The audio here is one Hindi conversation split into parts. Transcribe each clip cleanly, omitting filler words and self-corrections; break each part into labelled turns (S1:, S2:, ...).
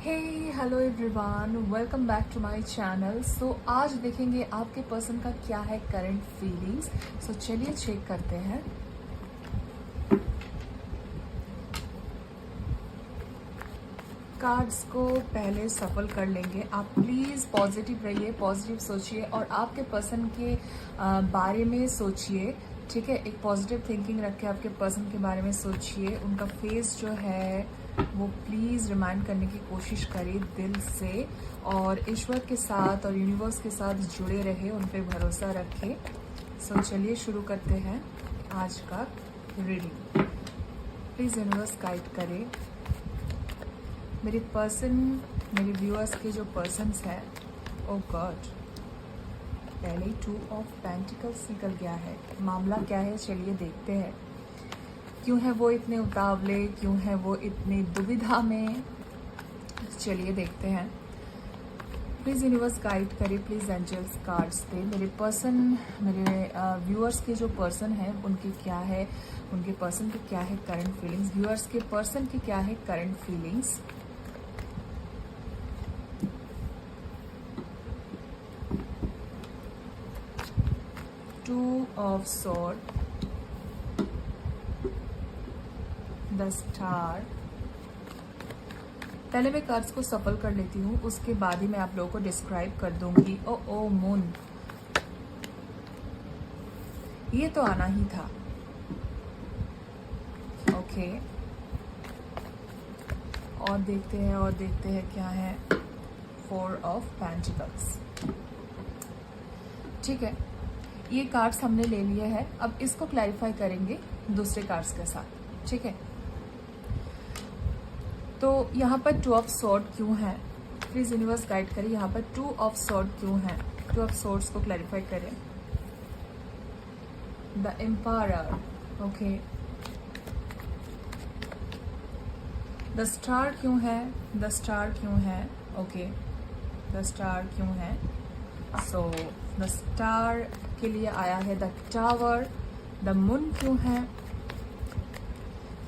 S1: Hey hello everyone, welcome back to my channel. So आज देखेंगे आपके पर्सन का क्या है करंट फीलिंग्स। सो चलिए चेक करते हैं। कार्ड्स को पहले सफल कर लेंगे। आप प्लीज़ पॉजिटिव रहिए, पॉजिटिव सोचिए और आपके पर्सन के बारे में सोचिए। ठीक है, एक पॉजिटिव थिंकिंग रख के आपके पर्सन के बारे में सोचिए। उनका फेस जो है वो प्लीज़ रिमाइंड करने की कोशिश करें दिल से, और ईश्वर के साथ और यूनिवर्स के साथ जुड़े रहे, उन पे भरोसा रखें। सो चलिए शुरू करते हैं आज का रीडिंग। प्लीज़ यूनिवर्स गाइड करें मेरे पर्सन, मेरे व्यूअर्स के जो पर्सन्स हैं। ओ गॉड, पहले ही 2 ऑफ पेंटिकल्स निकल गया है। मामला क्या है चलिए देखते हैं। क्यों है वो इतने उतावले, क्यों है वो इतनी दुविधा में, चलिए देखते हैं। प्लीज़ यूनिवर्स गाइड करें, प्लीज़ एंजल्स कार्ड्स पे मेरे पर्सन, मेरे व्यूअर्स के जो पर्सन हैं उनके क्या है, उनके पर्सन की क्या है करंट फीलिंग्स, व्यूअर्स के पर्सन की क्या है current feelings. Two of sword, the star. पहले मैं कार्ड्स को सफल कर लेती हूँ, उसके बाद ही मैं आप लोगों को डिस्क्राइब कर दूंगी। ओ मून, ये तो आना ही था। ओके, और देखते हैं और देखते हैं क्या है। 4 ऑफ पेंटिकल्स। ठीक है, ये कार्ड्स हमने ले लिए हैं। अब इसको क्लैरिफाई करेंगे दूसरे कार्ड्स के साथ। ठीक है, तो यहाँ पर 2 ऑफ सॉर्ड क्यों है, प्लीज यूनिवर्स गाइड करें। यहाँ पर 2 ऑफ सॉर्ड क्यों है, 2 ऑफ सॉर्ड्स को क्लैरिफाई करें। The empire, okay. The star क्यों है, द स्टार क्यों है, ओके। द स्टार क्यों है, सो द स्टार के लिए आया है द टावर। द मून क्यों है,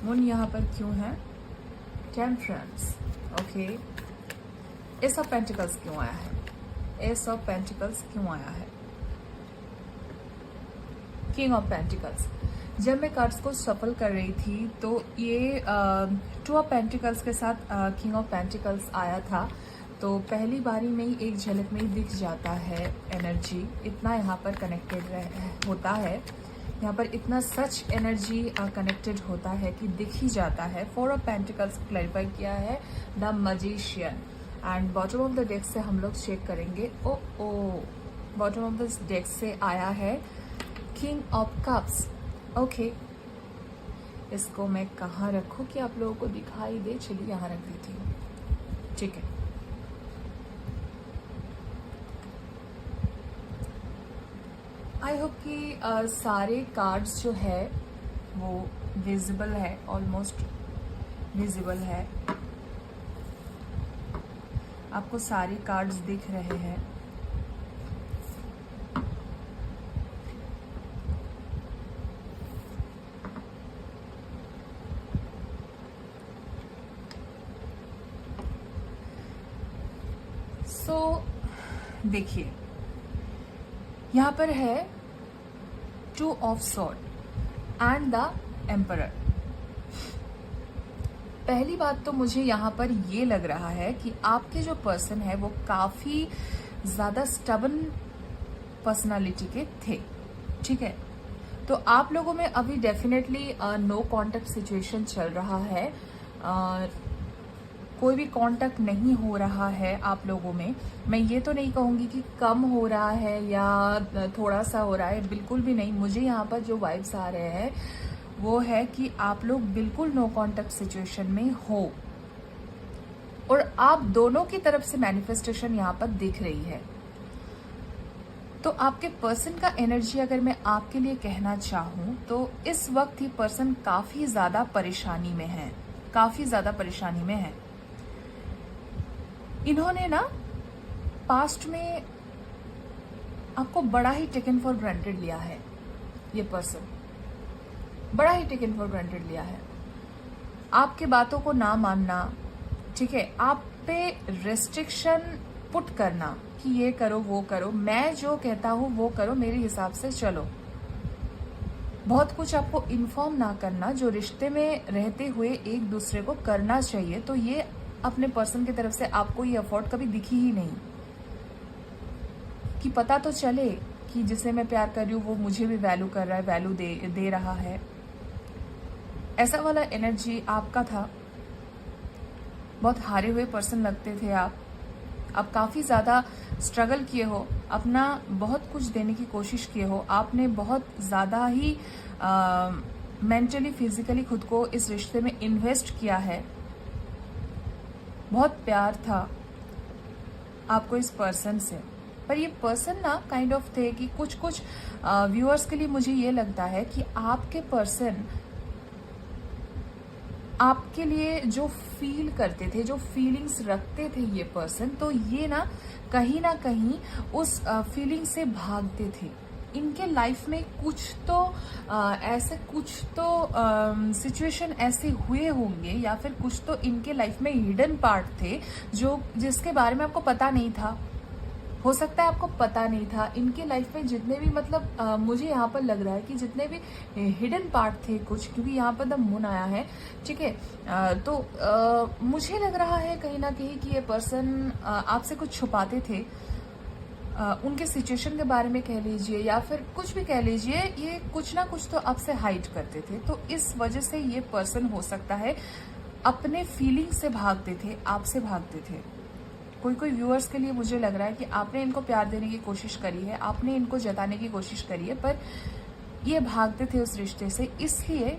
S1: मून यहाँ पर क्यों है, temperance, okay. S of pentacles क्यों आया है, एस ऑफ पेंटिकल्स क्यों आया है, किंग ऑफ पेंटिकल्स। जब मैं कार्ड्स को सफल कर रही थी तो ये 2 ऑफ पेंटिकल्स के साथ किंग ऑफ पेंटिकल्स आया था। तो पहली बारी में ही एक झलक में ही दिख जाता है एनर्जी, इतना यहाँ पर कनेक्टेड होता है, यहाँ पर इतना सच एनर्जी कनेक्टेड होता है कि दिख ही जाता है। 4 ऑफ पेंटिकल्स क्लैरिफाई किया है the magician. And bottom of the deck से हम लोग चेक करेंगे। बॉटम ऑफ द डेक से आया है किंग ऑफ कप्स, ओके। इसको मैं कहाँ रखूँ कि आप लोगों को दिखाई दे, चलिए यहाँ रख देती हूँ। ठीक है, आई होप कि सारे कार्ड्स जो है वो विजिबल है, ऑलमोस्ट विजिबल है। आपको सारे कार्ड्स दिख रहे हैं। सो देखिए, यहाँ पर है 2 of sword and the emperor. पहली बात तो मुझे यहाँ पर ये लग रहा है कि आपके जो पर्सन है वो काफी ज्यादा स्टबन पर्सनालिटी के थे। ठीक है, तो आप लोगों में अभी डेफिनेटली नो कांटेक्ट सिचुएशन चल रहा है। कोई भी कांटेक्ट नहीं हो रहा है आप लोगों में। मैं ये तो नहीं कहूँगी कि कम हो रहा है या थोड़ा सा हो रहा है, बिल्कुल भी नहीं। मुझे यहाँ पर जो वाइब्स आ रहे हैं वो है कि आप लोग बिल्कुल नो कांटेक्ट सिचुएशन में हो, और आप दोनों की तरफ से मैनिफेस्टेशन यहाँ पर दिख रही है। तो आपके पर्सन का एनर्जी अगर मैं आपके लिए कहना चाहूँ तो इस वक्त ही पर्सन काफी ज्यादा परेशानी में है, काफी ज्यादा परेशानी में है। इन्होंने ना पास्ट में आपको बड़ा ही टेकन फॉर ग्रांटेड लिया है। ये पर्सन बड़ा ही टेकन फॉर ग्रांटेड लिया है। आपके बातों को ना मानना, ठीक है, आप पे रेस्ट्रिक्शन पुट करना कि ये करो वो करो, मैं जो कहता हूँ वो करो, मेरे हिसाब से चलो, बहुत कुछ आपको इन्फॉर्म ना करना जो रिश्ते में रहते हुए एक दूसरे को करना चाहिए, तो ये अपने पर्सन की तरफ से आपको ये एफर्ट कभी दिखी ही नहीं कि पता तो चले कि जिसे मैं प्यार कर रही हूँ वो मुझे भी वैल्यू कर रहा है, वैल्यू दे रहा है। ऐसा वाला एनर्जी आपका था। बहुत हारे हुए पर्सन लगते थे आप काफ़ी ज़्यादा स्ट्रगल किए हो, अपना बहुत कुछ देने की कोशिश किए हो, आपने बहुत ज़्यादा ही मेंटली फिजिकली खुद को इस रिश्ते में इन्वेस्ट किया है। बहुत प्यार था आपको इस पर्सन से, पर ये पर्सन ना काइंड ऑफ थे कि कुछ व्यूअर्स के लिए मुझे ये लगता है कि आपके पर्सन आपके लिए जो फील करते थे, जो फीलिंग्स रखते थे ये पर्सन, तो ये ना कहीं उस फीलिंग से भागते थे। इनके लाइफ में कुछ तो सिचुएशन ऐसे हुए होंगे या फिर कुछ तो इनके लाइफ में हिडन पार्ट थे जिसके बारे में आपको पता नहीं था। हो सकता है आपको पता नहीं था। इनके लाइफ में जितने भी मुझे यहाँ पर लग रहा है कि जितने भी हिडन पार्ट थे कुछ, क्योंकि यहाँ पर द मून आया है, ठीक है, तो मुझे लग रहा है कहीं ना कहीं कि ये पर्सन आपसे कुछ छुपाते थे। उनके सिचुएशन के बारे में कह लीजिए या फिर कुछ भी कह लीजिए, ये कुछ ना कुछ तो आपसे हाइड करते थे। तो इस वजह से ये पर्सन हो सकता है अपने फीलिंग से भागते थे, आपसे भागते थे। कोई व्यूअर्स के लिए मुझे लग रहा है कि आपने इनको प्यार देने की कोशिश करी है, आपने इनको जताने की कोशिश करी है, पर ये भागते थे उस रिश्ते से, इसलिए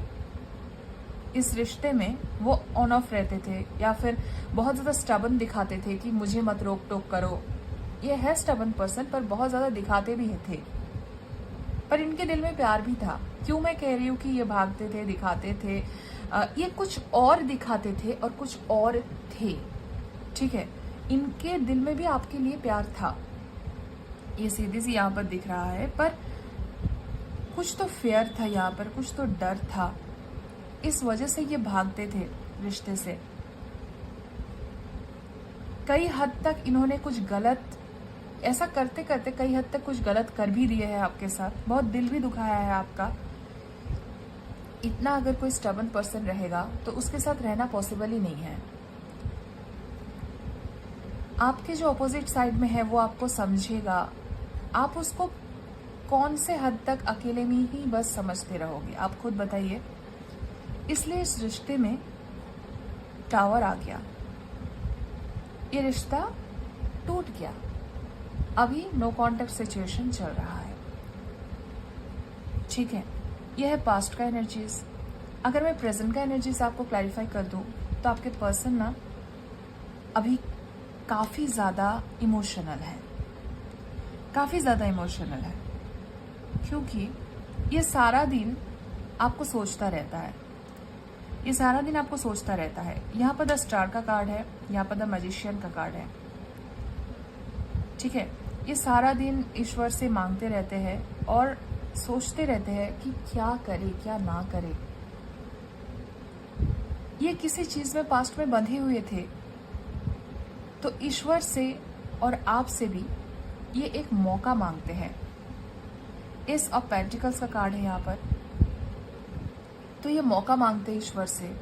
S1: इस रिश्ते में वो ऑन ऑफ रहते थे या फिर बहुत ज़्यादा स्टबन दिखाते थे कि मुझे मत रोक टोक करो। ये है स्टबन पर्सन, पर बहुत ज़्यादा दिखाते भी थे, पर इनके दिल में प्यार भी था। क्यों मैं कह रही हूँ कि ये भागते थे, दिखाते थे, ये कुछ और दिखाते थे और कुछ और थे, ठीक है। इनके दिल में भी आपके लिए प्यार था, ये सीधी सी यहाँ पर दिख रहा है, पर कुछ तो फेयर था यहाँ पर, कुछ तो डर था, इस वजह से ये भागते थे रिश्ते से। कई हद तक इन्होंने कुछ गलत, ऐसा करते करते कई हद तक कुछ गलत कर भी दिए हैं आपके साथ, बहुत दिल भी दुखाया है आपका। इतना अगर कोई स्टबन पर्सन रहेगा तो उसके साथ रहना पॉसिबल ही नहीं है। आपके जो अपोजिट साइड में है वो आपको समझेगा, आप उसको कौन से हद तक अकेले में ही बस समझते रहोगे, आप खुद बताइए। इसलिए इस रिश्ते में टावर आ गया, ये रिश्ता टूट गया। अभी नो कॉन्टेक्ट सिचुएशन चल रहा है, ठीक है। यह है पास्ट का एनर्जीज। अगर मैं प्रेजेंट का एनर्जीज आपको क्लैरिफाई कर दूं तो आपके पर्सन ना अभी काफ़ी ज़्यादा इमोशनल है, काफ़ी ज़्यादा इमोशनल है, क्योंकि ये सारा दिन आपको सोचता रहता है, ये सारा दिन आपको सोचता रहता है। यहाँ पर द स्टार का कार्ड है, यहाँ पर द मैजिशियन का कार्ड है, ठीक है। ये सारा दिन ईश्वर से मांगते रहते हैं और सोचते रहते हैं कि क्या करे क्या ना करे। ये किसी चीज़ में पास्ट में बंधे हुए थे, तो ईश्वर से और आपसे भी ये एक मौका मांगते हैं। एस ऑफ पेंटिकल्स का कार्ड है यहाँ पर, तो ये मौका मांगते हैं ईश्वर से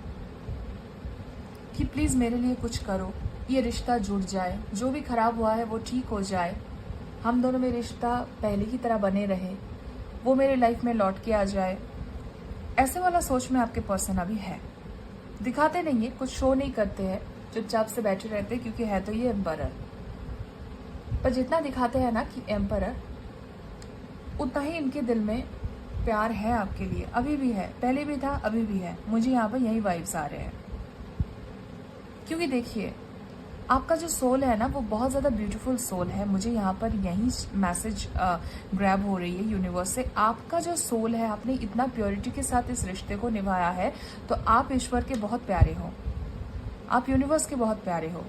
S1: कि प्लीज़ मेरे लिए कुछ करो, ये रिश्ता जुड़ जाए, जो भी खराब हुआ है वो ठीक हो जाए, हम दोनों में रिश्ता पहले की तरह बने रहे, वो मेरे लाइफ में लौट के आ जाए। ऐसे वाला सोच में आपके पर्सन अभी है। दिखाते नहीं है, कुछ शो नहीं करते हैं, चुपचाप से बैठे रहते हैं, क्योंकि है तो ये एम्परर। पर जितना दिखाते हैं ना कि एम्परर, उतना ही इनके दिल में प्यार है आपके लिए, अभी भी है, पहले भी था, अभी भी है। मुझे यहाँ पर यही वाइब्स आ रहे हैं, क्योंकि देखिए आपका जो सोल है ना वो बहुत ज़्यादा ब्यूटीफुल सोल है। मुझे यहाँ पर यही मैसेज ग्रैब हो रही है यूनिवर्स से। आपका जो सोल है, आपने इतना प्योरिटी के साथ इस रिश्ते को निभाया है, तो आप ईश्वर के बहुत प्यारे हो, आप यूनिवर्स के बहुत प्यारे हो।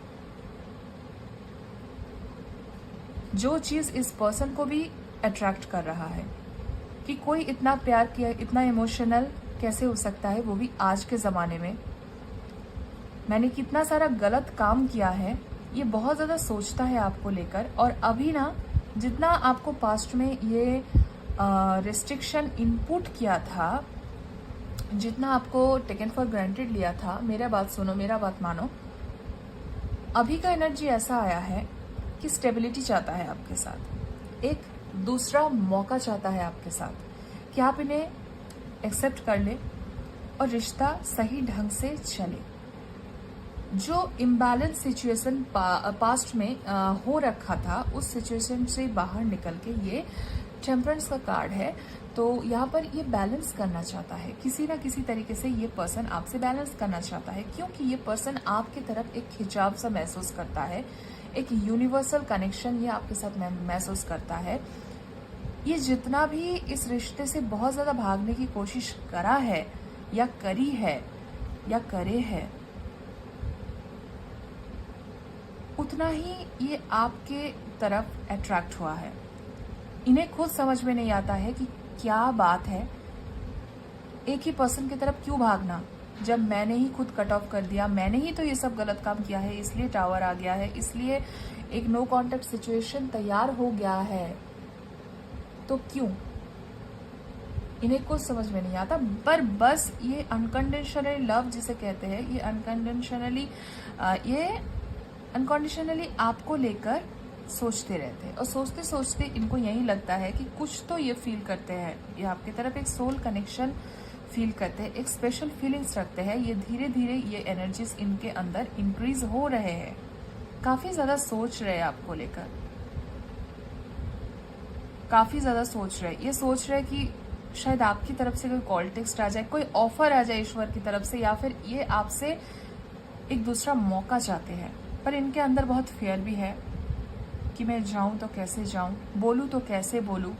S1: जो चीज़ इस पर्सन को भी अट्रैक्ट कर रहा है कि कोई इतना प्यार किया, इतना इमोशनल कैसे हो सकता है, वो भी आज के ज़माने में। मैंने कितना सारा गलत काम किया है ये बहुत ज़्यादा सोचता है आपको लेकर। और अभी ना जितना आपको पास्ट में ये रिस्ट्रिक्शन इनपुट किया था, जितना आपको टेकन फॉर ग्रांटेड लिया था, मेरा बात सुनो, मेरा बात मानो, अभी का एनर्जी ऐसा आया है कि स्टेबिलिटी चाहता है आपके साथ, एक दूसरा मौका चाहता है आपके साथ कि आप इन्हें एक्सेप्ट कर ले और रिश्ता सही ढंग से चले। जो इम्बैलेंस सिचुएशन पास्ट में हो रखा था, उस सिचुएशन से बाहर निकल के ये टेम्परेंस का कार्ड है। तो यहाँ पर ये बैलेंस करना चाहता है, किसी ना किसी तरीके से ये पर्सन आपसे बैलेंस करना चाहता है, क्योंकि ये पर्सन आपकी तरफ एक खिंचाव सा महसूस करता है, एक यूनिवर्सल कनेक्शन ये आपके साथ महसूस करता है। ये जितना भी इस रिश्ते से बहुत ज़्यादा भागने की कोशिश करा है या करी है या करे है, उतना ही ये आपके तरफ अट्रैक्ट हुआ है। इन्हें खुद समझ में नहीं आता है कि क्या बात है, एक ही पर्सन की तरफ क्यों भागना, जब मैंने ही खुद कट ऑफ कर दिया, मैंने ही तो ये सब गलत काम किया है, इसलिए टावर आ गया है, इसलिए एक नो कॉन्टेक्ट सिचुएशन तैयार हो गया है। तो क्यों? इन्हें कुछ समझ में नहीं आता, पर बस ये अनकंडीशनली लव जिसे कहते हैं, ये अनकंडीशनली आपको लेकर सोचते रहते हैं। और सोचते सोचते इनको यही लगता है कि कुछ तो ये फील करते हैं, ये आपकी तरफ एक सोल कनेक्शन फील करते हैं, एक स्पेशल फीलिंग्स रखते हैं। ये धीरे धीरे ये एनर्जीज इनके अंदर इंक्रीज हो रहे हैं, काफी ज्यादा सोच रहे हैं आपको लेकर, काफी ज्यादा सोच रहे हैं। ये सोच रहे हैं कि शायद आपकी तरफ से कोई कॉल टेक्स्ट आ जाए, कोई ऑफर आ जाए ईश्वर की तरफ से, या फिर ये आपसे एक दूसरा मौका चाहते हैं। पर इनके अंदर बहुत फियर भी है कि मैं जाऊं तो कैसे जाऊं, बोलूं तो कैसे बोलूं।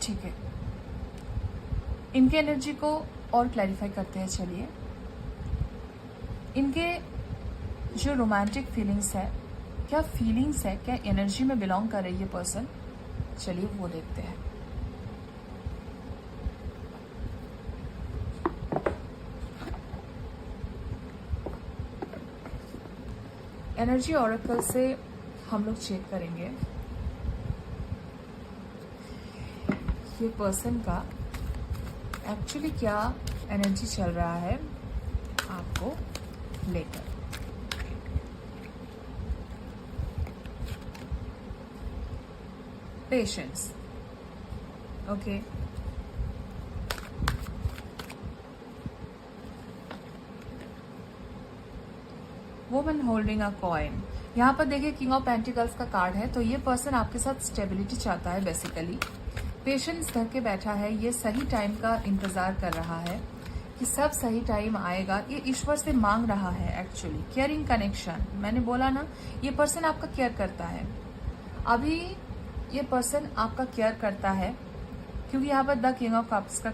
S1: ठीक है, इनके एनर्जी को और क्लैरिफाई करते हैं। चलिए, इनके जो रोमांटिक फीलिंग्स है, क्या फीलिंग्स है, क्या एनर्जी में बिलोंग कर रही है पर्सन, चलिए वो देखते हैं। एनर्जी ऑरेकल से हम लोग चेक करेंगे ये पर्सन का एक्चुअली क्या एनर्जी चल रहा है आपको लेकर। Patience, okay, woman holding a coin. यहाँ पर देखिए किंग ऑफ पेंटिकल्स का कार्ड है। तो ये पर्सन आपके साथ स्टेबिलिटी चाहता है, बेसिकली पेशेंस धर के बैठा है, ये सही टाइम का इंतजार कर रहा है कि सब सही टाइम आएगा। ये ईश्वर से मांग रहा है एक्चुअली केयरिंग कनेक्शन। मैंने बोला ना, ये पर्सन आपका केयर करता है। अभी ये पर्सन आपका केयर करता है क्योंकि यहाँ पर द किंग ऑफ कप्स का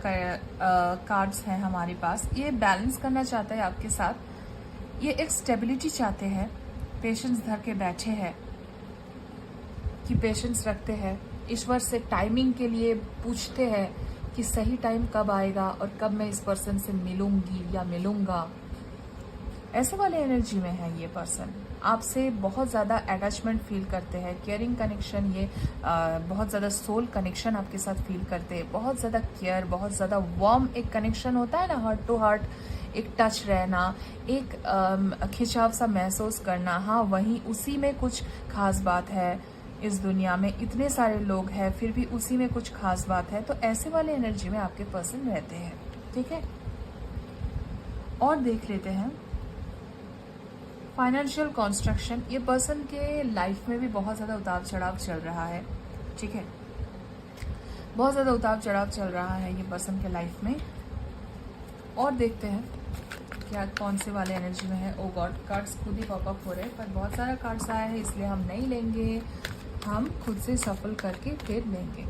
S1: कार्ड्स है हमारे पास। ये बैलेंस करना चाहता है आपके साथ, ये एक स्टेबिलिटी चाहते हैं, पेशेंस धर के बैठे हैं कि पेशेंस रखते हैं, ईश्वर से टाइमिंग के लिए पूछते हैं कि सही टाइम कब आएगा और कब मैं इस पर्सन से मिलूंगी या मिलूंगा। ऐसे वाले एनर्जी में है ये पर्सन, आपसे बहुत ज़्यादा अटैचमेंट फील करते हैं, केयरिंग कनेक्शन, ये बहुत ज़्यादा सोल कनेक्शन आपके साथ फील करते हैं, बहुत ज़्यादा केयर, बहुत ज़्यादा वार्म एक कनेक्शन होता है ना, हार्ट टू हार्ट एक टच रहना, एक खिंचाव सा महसूस करना। हाँ, वहीं उसी में कुछ खास बात है, इस दुनिया में इतने सारे लोग हैं फिर भी उसी में कुछ खास बात है। तो ऐसे वाले एनर्जी में आपके पर्सन रहते हैं, ठीक है। और देख लेते हैं फाइनेंशियल कंस्ट्रक्शन। ये पर्सन के लाइफ में भी बहुत ज़्यादा उतार चढ़ाव चल रहा है, ठीक है, बहुत ज़्यादा उतार चढ़ाव चल रहा है ये पर्सन के लाइफ में। और देखते हैं क्या कौन से वाले एनर्जी में है। ओ गॉड, कार्ड्स खुद ही पॉपअप हो रहे हैं, पर बहुत सारा कार्ड्स आया है इसलिए हम नहीं लेंगे, हम खुद से सफल करके फिर लेंगे।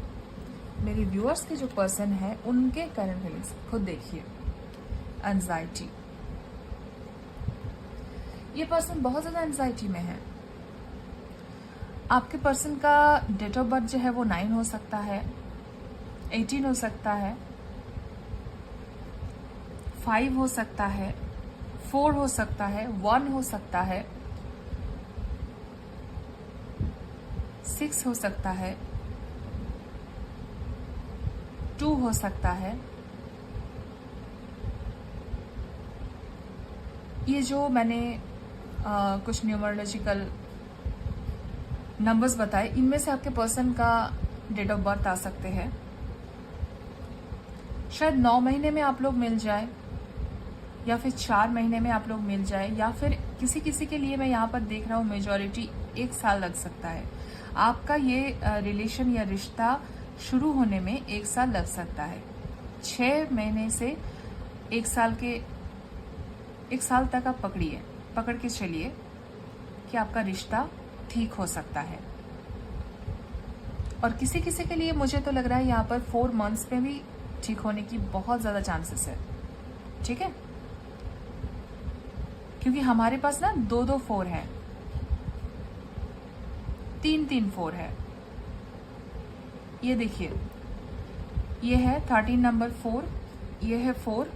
S1: मेरे व्यूअर्स के जो पर्सन है उनके करंट फीलिंग्स खुद देखिए। एंजाइटी, ये पर्सन बहुत ज़्यादा एंजाइटी में है। आपके पर्सन का डेट ऑफ बर्थ जो है वो 9 हो सकता है, 18 हो सकता है, 5 हो सकता है, 4 हो सकता है, 1 हो सकता है, 6 हो सकता है, 2 हो सकता है। ये जो मैंने कुछ न्यूमरोलॉजिकल नंबर्स बताए, इनमें से आपके पर्सन का डेट ऑफ बर्थ आ सकते हैं। शायद 9 महीने में आप लोग मिल जाए, या फिर 4 महीने में आप लोग मिल जाए, या फिर किसी किसी के लिए मैं यहाँ पर देख रहा हूँ मेजॉरिटी 1 साल लग सकता है। आपका ये रिलेशन या रिश्ता शुरू होने में 1 साल लग सकता है। 6 महीने से 1 साल तक आप पकड़ के चलिए कि आपका रिश्ता ठीक हो सकता है। और किसी किसी के लिए मुझे तो लग रहा है यहाँ पर 4 मंथ्स में भी ठीक होने की बहुत ज्यादा चांसेस है। ठीक है, क्योंकि हमारे पास ना 2-2 4 है, 3-3 4 है। ये देखिए, ये है 13 नंबर 4, ये है 4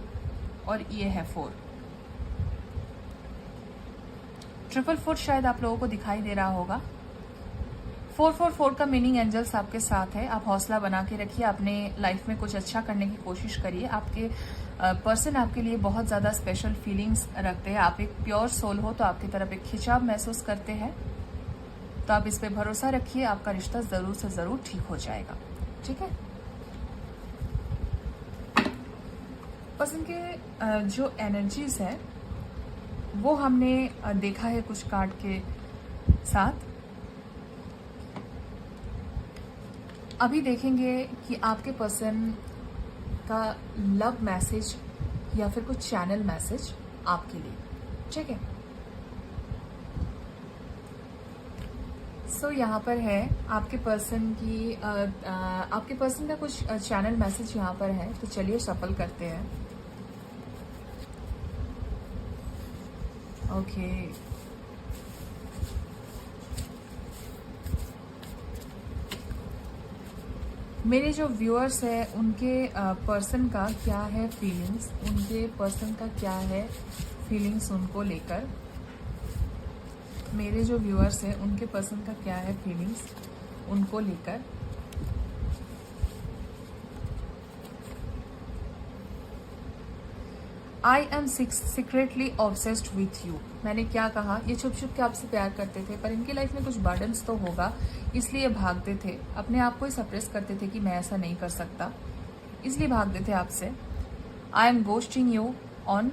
S1: और ये है 4। 444 शायद आप लोगों को दिखाई दे रहा होगा। 444 का मीनिंग एंजल्स आपके साथ है। आप हौसला बना के रखिए, अपने लाइफ में कुछ अच्छा करने की कोशिश करिए। आपके पर्सन आपके लिए बहुत ज़्यादा स्पेशल फीलिंग्स रखते हैं। आप एक प्योर सोल हो तो आपकी तरफ एक खिंचाव महसूस करते हैं। तो आप इस पे भरोसा रखिए, आपका रिश्ता ज़रूर से ज़रूर ठीक हो जाएगा। ठीक है, पर्सन के जो एनर्जीज है वो हमने देखा है कुछ कार्ड के साथ। अभी देखेंगे कि आपके पर्सन का लव मैसेज या फिर कुछ चैनल मैसेज आपके लिए। ठीक है, सो यहाँ पर है आपके पर्सन की आपके पर्सन का कुछ चैनल मैसेज यहाँ पर है। तो चलिए सफल करते हैं। ओके, मेरे जो व्यूअर्स है उनके पर्सन का क्या है फीलिंग्स, उनके पर्सन का क्या है फीलिंग्स उनको लेकर। मेरे जो व्यूअर्स है उनके पर्सन का क्या है फीलिंग्स उनको लेकर। I am secretly obsessed with you. मैंने क्या कहा, ये छुप छुप के आपसे प्यार करते थे, पर इनकी लाइफ में कुछ बर्डन्स तो होगा, इसलिए भागते थे, अपने आप को ही सप्रेस करते थे कि मैं ऐसा नहीं कर सकता, इसलिए भागते थे आपसे। I am ghosting you on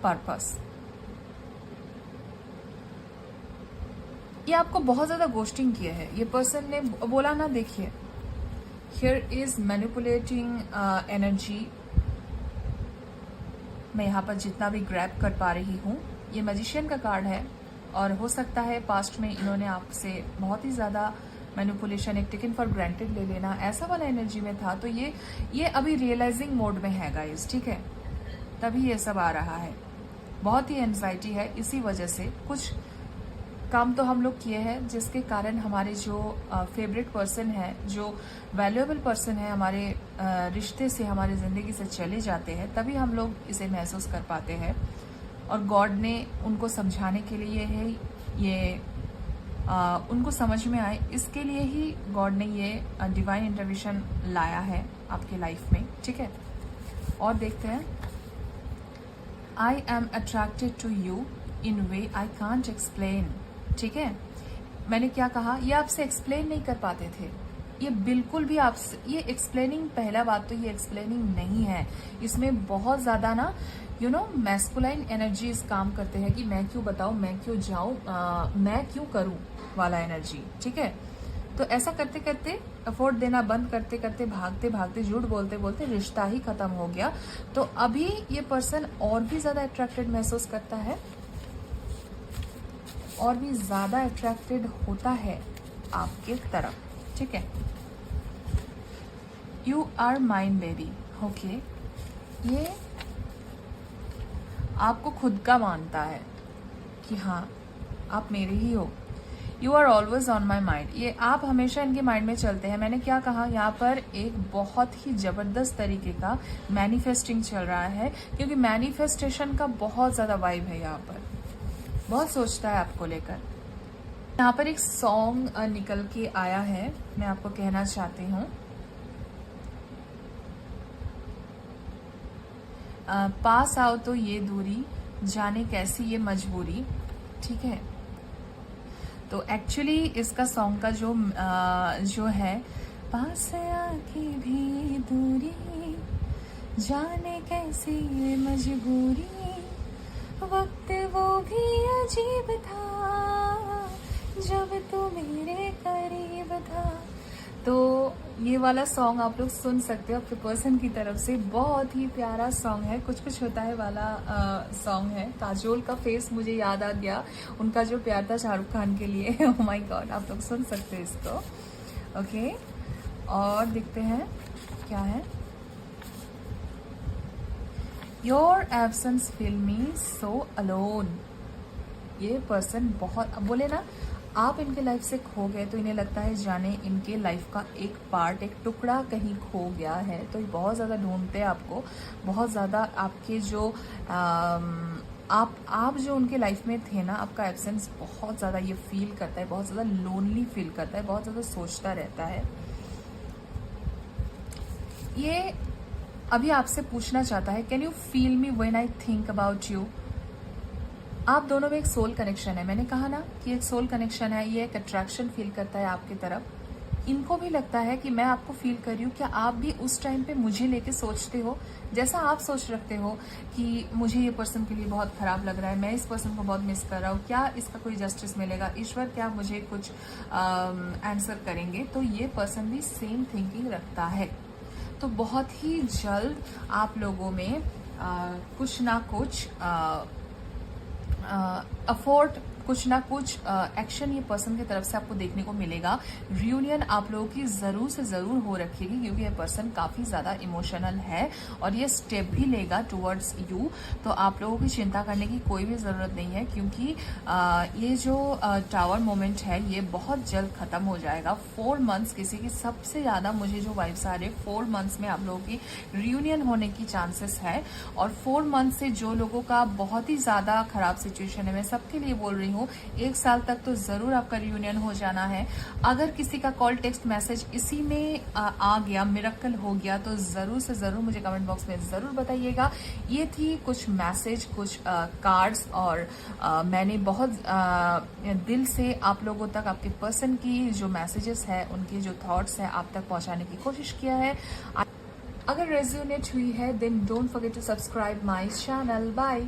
S1: purpose. ये आपको बहुत ज्यादा गोस्टिंग किया है ये पर्सन ने। बोला ना, देखिए, हियर इज मैनिपुलेटिंग एनर्जी। मैं यहाँ पर जितना भी ग्रैब कर पा रही हूँ, ये मैजिशियन का कार्ड है। और हो सकता है पास्ट में इन्होंने आपसे बहुत ही ज़्यादा मैनिपुलेशन, एक टेकन फॉर ग्रांटेड ले लेना, ऐसा वाला एनर्जी में था। तो ये अभी रियलाइजिंग मोड में है गाइस। ठीक है, तभी ये सब आ रहा है। बहुत ही एंजाइटी है, इसी वजह से कुछ काम तो हम लोग किए हैं जिसके कारण हमारे जो फेवरेट पर्सन है, जो वैल्यूएबल पर्सन है, हमारे रिश्ते से, हमारी ज़िंदगी से चले जाते हैं, तभी हम लोग इसे महसूस कर पाते हैं। और गॉड ने उनको समझाने के लिए है ये उनको समझ में आए, इसके लिए ही गॉड ने ये डिवाइन इंटरवेंशन लाया है आपके लाइफ में। ठीक है, और देखते हैं। I am attracted to you in way I can't explain. ठीक है, मैंने क्या कहा, ये आपसे एक्सप्लेन नहीं कर पाते थे। ये बिल्कुल भी आपसे, ये एक्सप्लेनिंग, पहला बात तो ये एक्सप्लेनिंग नहीं है। इसमें बहुत ज्यादा ना मैस्कुलाइन एनर्जीज काम करते हैं कि मैं क्यों बताऊं, मैं क्यों जाऊं, मैं क्यों करूं वाला एनर्जी। ठीक है, तो ऐसा करते करते, एफोर्ट देना बंद करते करते, भागते भागते, झूठ बोलते बोलते रिश्ता ही खत्म हो गया। तो अभी ये पर्सन और भी ज्यादा अट्रैक्टेड महसूस करता है, और भी ज्यादा अट्रैक्टेड होता है आपके तरफ। ठीक है, you are mine baby. Okay, ये आपको खुद का मानता है कि हाँ आप मेरे ही हो। You are always on my mind, ये आप हमेशा इनके माइंड में चलते हैं। मैंने क्या कहा, यहाँ पर एक बहुत ही जबरदस्त तरीके का मैनिफेस्टिंग चल रहा है, क्योंकि मैनिफेस्टेशन का बहुत ज्यादा वाइब है यहाँ पर, बहुत सोचता है आपको लेकर। यहाँ पर एक सॉन्ग निकल के आया है, मैं आपको कहना चाहती हूँ। पास आओ तो ये दूरी, जाने कैसी ये मजबूरी, ठीक है। तो एक्चुअली इसका सॉन्ग का जो है, पास आके भी दूरी, जाने कैसी ये मजबूरी, वक्त वो भी अजीब था जब तू मेरे करीब था। तो ये वाला सॉन्ग आप लोग सुन सकते हो आपके पर्सन की तरफ से, बहुत ही प्यारा सॉन्ग है, कुछ कुछ होता है वाला सॉन्ग है। काजोल का फेस मुझे याद आ गया, उनका जो प्यार था शाहरुख खान के लिए। ओह माय गॉड, आप लोग सुन सकते हैं इसको। ओके, और देखते हैं क्या है। Your absence feel me so alone, ये पर्सन बहुत, अब बोले ना आप इनके लाइफ से खो गए तो इन्हें लगता है जाने इनके लाइफ का एक पार्ट, एक टुकड़ा कहीं खो गया है। तो ये बहुत ज़्यादा ढूंढते हैं आपको, बहुत ज़्यादा आपके जो आप जो उनके लाइफ में थे ना, आपका एब्सेंस बहुत ज़्यादा ये फील करता है, बहुत ज़्यादा लोनली फील करता है, बहुत ज़्यादा सोचता रहता है। ये अभी आपसे पूछना चाहता है, can you feel me when I think about you. आप दोनों में एक सोल कनेक्शन है, मैंने कहा ना कि एक सोल कनेक्शन है, ये एक अट्रैक्शन फील करता है आपकी तरफ। इनको भी लगता है कि मैं आपको फील कर रही हूँ, क्या आप भी उस टाइम पे मुझे लेके सोचते हो जैसा आप सोच रखते हो कि मुझे ये पर्सन के लिए बहुत खराब लग रहा है, मैं इस पर्सन को बहुत मिस कर रहा हूँ, क्या इसका कोई जस्टिस मिलेगा, ईश्वर क्या मुझे कुछ आंसर करेंगे। तो ये पर्सन भी सेम थिंकिंग रखता है। तो बहुत ही जल्द आप लोगों में कुछ ना कुछ कुछ ना कुछ एक्शन ये पर्सन की तरफ से आपको देखने को मिलेगा। रियूनियन आप लोगों की जरूर से जरूर हो रखेगी, क्योंकि ये पर्सन काफी ज्यादा इमोशनल है और ये स्टेप भी लेगा टुवर्ड्स यू। तो आप लोगों की चिंता करने की कोई भी जरूरत नहीं है, क्योंकि ये जो टावर मोमेंट है ये बहुत जल्द खत्म हो जाएगा। 4 मंथ्स किसी की, सबसे ज्यादा मुझे जो वाइब्स आ रहे हैं 4 मंथ्स में आप लोगों की रियूनियन होने की चांसेस है। और 4 मंथ से जो लोगों का बहुत ही ज्यादा खराब सिचुएशन है, मैं सबके लिए बोल रही हूँ, 1 साल तक तो जरूर आपका रियूनियन हो जाना है। अगर किसी का कॉल टेक्स्ट मैसेज इसी में आ गया, मिरेकल हो गया, तो जरूर से जरूर मुझे कमेंट बॉक्स में जरूर बताइएगा। ये थी कुछ मैसेज, कुछ कार्ड्स, और मैंने बहुत दिल से आप लोगों तक आपके पर्सन की जो मैसेजेस है, उनके जो थॉट्स है आप तक पहुंचाने की कोशिश किया है। अगर रेज्यूनेट हुई है then don't forget to subscribe my channel. Bye.